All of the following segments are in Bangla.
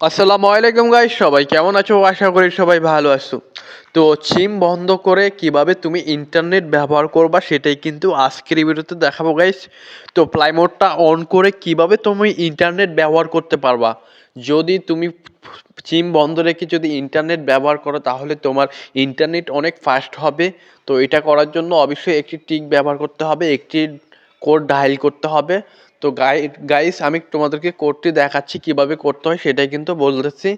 আসসালামু আলাইকুম গাইস, সবাই কেমন আছো? আশা করি সবাই ভালো আছো। তো সিম বন্ধ করে কিভাবে তুমি ইন্টারনেট ব্যবহার করবা সেটাই কিন্তু আজকের এই ভিডিওতে দেখাবো গাইস। তো ফ্লাই মোডটা অন করে কিভাবে তুমি ইন্টারনেট ব্যবহার করতে পারবা। যদি তুমি সিম বন্ধ রেখে যদি ইন্টারনেট ব্যবহার করো তাহলে তোমার ইন্টারনেট অনেক ফাস্ট হবে। তো এটা করার জন্য অবশ্যই একটি ট্রিক ব্যবহার করতে হবে, একটি কোড ডায়াল করতে হবে। তো গাইস আমি তোমাদেরকে কোডটি দেখাচ্ছি কিভাবে করতে হয় সেটাই কিন্তু বলতেছি।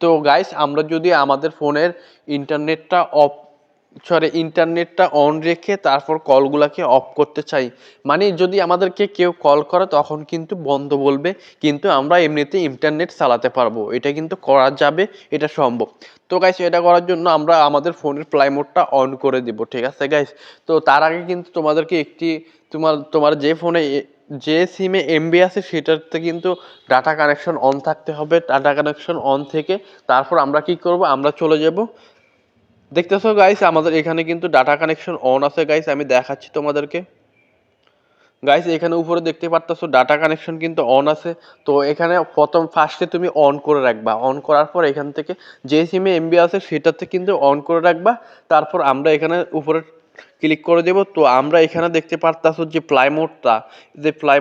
তো গাইস আমরা যদি আমাদের ফোনের ইন্টারনেটটা অন রেখে তারপর কলগুলোকে অফ করতে চাই, মানে যদি আমাদেরকে কেউ কল করে তখন কিন্তু বন্ধ বলবে, কিন্তু আমরা এমনিতে ইন্টারনেট চালাতে পারবো, এটা কিন্তু করা যাবে, এটা সম্ভব। তো গাইস এটা করার জন্য আমরা আমাদের ফোনের ফ্লাই মোডটা অন করে দিব, ঠিক আছে গাইস। তো তার আগে কিন্তু তোমাদেরকে একটি তোমার যে সিমে এমবি আছে সেটাতে কিন্তু ডাটা কানেকশন অন থাকতে হবে। ডাটা কানেকশন অন থেকে তারপর আমরা কি করব, আমরা চলে যাব। দেখতেছো গাইস আমাদের এখানে কিন্তু ডাটা কানেকশন অন আছে গাইস, আমি দেখাচ্ছি তোমাদেরকে। গাইস এখানে উপরে দেখতে পারতেছো ডাটা কানেকশন কিন্তু অন আছে। তো এখানে ফার্স্টে তুমি অন করে রাখবা, অন করার পর এখান থেকে যে সিমে এমবি আছে সেটাতে কিন্তু অন করে রাখবা। তারপর আমরা এখানে উপরে ক্লিক করে দেব। তো আমরা এখানে দেখতে পারতাছো যে ফ্লাই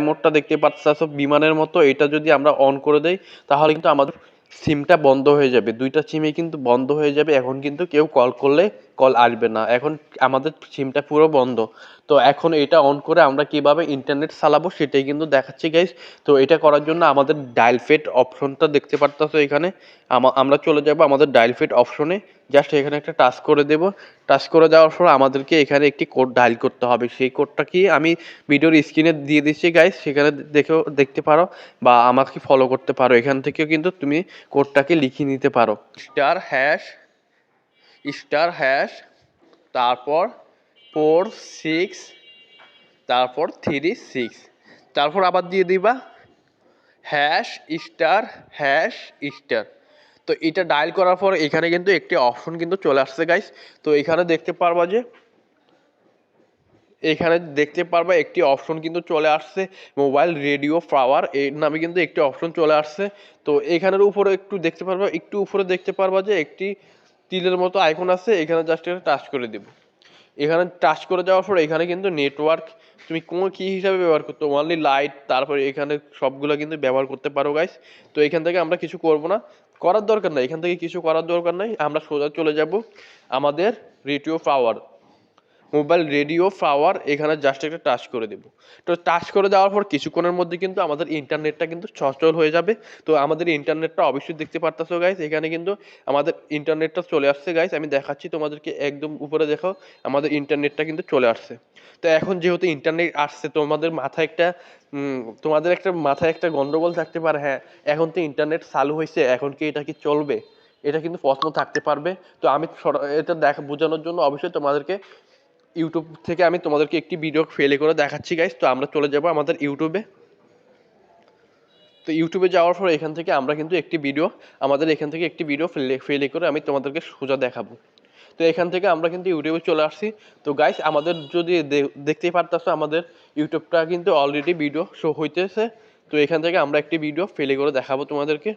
মোডটা দেখতে পারতাছো বিমানের মতো, এটা যদি আমরা অন করে দেই তাহলে কিন্তু আমাদের সিমটা বন্ধ হয়ে যাবে, দুইটা সিমই কিন্তু বন্ধ হয়ে যাবে। এখন কিন্তু কেউ কল করলে কল আসবে না, এখন আমাদের সিমটা পুরো বন্ধ। তো এখন এটা অন করে আমরা কিভাবে ইন্টারনেট চালাবো সেটাই কিন্তু দেখাচ্ছি গাইস। তো এটা করার জন্য আমাদের ডায়াল পেড অপশনটা দেখতে পারতাছো এখানে, আমরা চলে যাব আমাদের ডায়াল পেড অপশনে। জাস্ট এখানে একটা টাচ করে দেব। টাচ করে দেওয়ার পর আমাদেরকে এখানে একটি কোড ডায়াল করতে হবে। সেই কোডটা কি আমি ভিডিওর স্ক্রিনে দিয়ে দিচ্ছি গাইস, সেখানে দেখতে পারো বা আমাকে ফলো করতে পারো। এখান থেকেও কিন্তু তুমি কোডটাকে লিখে নিতে পারো। স্টার হ্যাশ তারপর 4 6 তারপর 3 6, তারপর আবার দিয়ে দিবা হ্যাশ স্টার হ্যাশ স্টার। তো এটা ডায়াল করার পর এখানে কিন্তু একটি অপশন কিন্তু চলে আসছে গাইস। তো এখানে দেখতে পারবা একটি অপশন কিন্তু চলে আসছে, মোবাইল রেডিও পাওয়ার এর নামে কিন্তু একটি অপশন চলে আসছে। তো এখানের উপরে একটু উপরে দেখতে পারবা যে একটি তীরের মতো আইকন আছে, এখানে জাস্ট এটা টাচ করে দিব। এখানে টাচ করে যাওয়ার পর এখানে কিন্তু নেটওয়ার্ক তুমি কোন কি হিসাবে ব্যবহার করতে, অনলি লাইট, তারপরে এখানে সবগুলো কিন্তু ব্যবহার করতে পারো গাইস। তো এখান থেকে আমরা কিছু করব না, করার দরকার নাই, এখান থেকে কিছু করার দরকার নাই, আমরা সোজা চলে যাব আমাদের রেডিও পাওয়ার, মোবাইল রেডিও পাওয়ার, এখানে জাস্ট একটা টাচ করে দেব। তো টাচ করে দেওয়ার পর কিছুক্ষণের মধ্যে কিন্তু আমাদের ইন্টারনেটটা কিন্তু সচল হয়ে যাবে। তো আমাদের ইন্টারনেটটা অবশ্যই দেখতে পারতেছো গাইস, এখানে কিন্তু আমাদের ইন্টারনেটটা চলে আসছে গাইস। আমি দেখাচ্ছি তোমাদেরকে, একদম উপরে দেখো আমাদের ইন্টারনেটটা কিন্তু চলে আসছে। তো এখন যেহেতু ইন্টারনেট আসছে তোমাদের একটা গন্ডগোল থাকতে পারে, হ্যাঁ এখন তো ইন্টারনেট চালু হয়েছে, এখন কি এটা কি চলবে, এটা কিন্তু প্রশ্ন থাকতে পারবে। তো আমি এটা বোঝানোর জন্য অবশ্যই তোমাদেরকে ইউটিউব থেকে আমি তোমাদেরকে একটি ভিডিও প্লে করে দেখাচ্ছি গাইস। তো আমরা চলে যাব আমাদের ইউটিউবে। তো ইউটিউবে যাওয়ার পর এখান থেকে আমরা কিন্তু এখান থেকে একটি ভিডিও প্লে করে আমি তোমাদেরকে সোজা দেখাবো। তো এখান থেকে আমরা কিন্তু ইউটিউবে চলে আসছি। তো গাইস আমাদের যদি দেখতেই পারতেছো আমাদের ইউটিউবটা কিন্তু অলরেডি ভিডিও শো হইতেছে। তো এখান থেকে আমরা একটি ভিডিও প্লে করে দেখাবো তোমাদেরকে।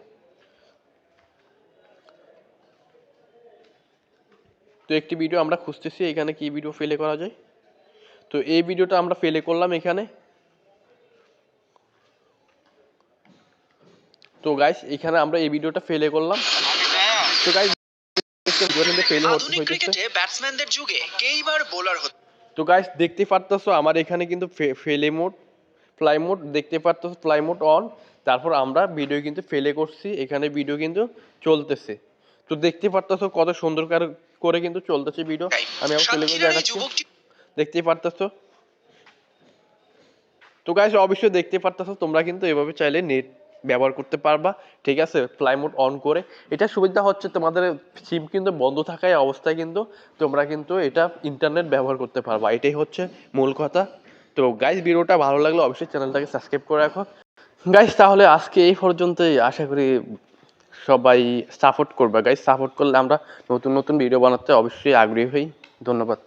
তো একটি ভিডিও আমরা খুঁজতেছি এখানে কি ভিডিও প্লে করা যায়। তো এই ভিডিওটা আমরা প্লে করলাম এখানে। তো গাইস এখানে আমরা এই ভিডিওটা প্লে করলাম। তো গাইস আধুনিক ক্রিকেটে ব্যাটসম্যানদের যুগে কেইবার বোলার হতো। তো গাইস দেখতে পারতেছো আমার এখানে কিন্তু ফ্লাই মোড দেখতে পারতেছো, ফ্লাই মোড অন। তারপর আমরা ভিডিও কিন্তু প্লে করছি, এখানে ভিডিও কিন্তু চলতেছে। তো দেখতে পারতেছো কত সুন্দর করে কিন্তু চলতেছে ভিডিও। আমি আবার প্লে করে দেখাচ্ছি, দেখতেই পারতেছো। তো গাইস অবশ্যই দেখতে পারতেছো তোমরা কিন্তু এভাবে চাইলে নেট ব্যবহার করতে পারবা, ঠিক আছে, ফ্লাই মোড অন করে। এটা সুবিধা হচ্ছে তোমাদের সিম কিন্তু বন্ধ থাকায় অবস্থায় কিন্তু তোমরা কিন্তু এটা ইন্টারনেট ব্যবহার করতে পারবা, এটাই হচ্ছে মূল কথা। তো গাইস ভিডিওটা ভালো লাগলে অবশ্যই চ্যানেলটাকে সাবস্ক্রাইব করে রাখো গাইস। তাহলে আজকে এই পর্যন্তই, আশা করি সবাই সাপোর্ট করবে গাইস, সাপোর্ট করলে আমরা নতুন নতুন ভিডিও বানাতে অবশ্যই আগ্রহী হই। ধন্যবাদ।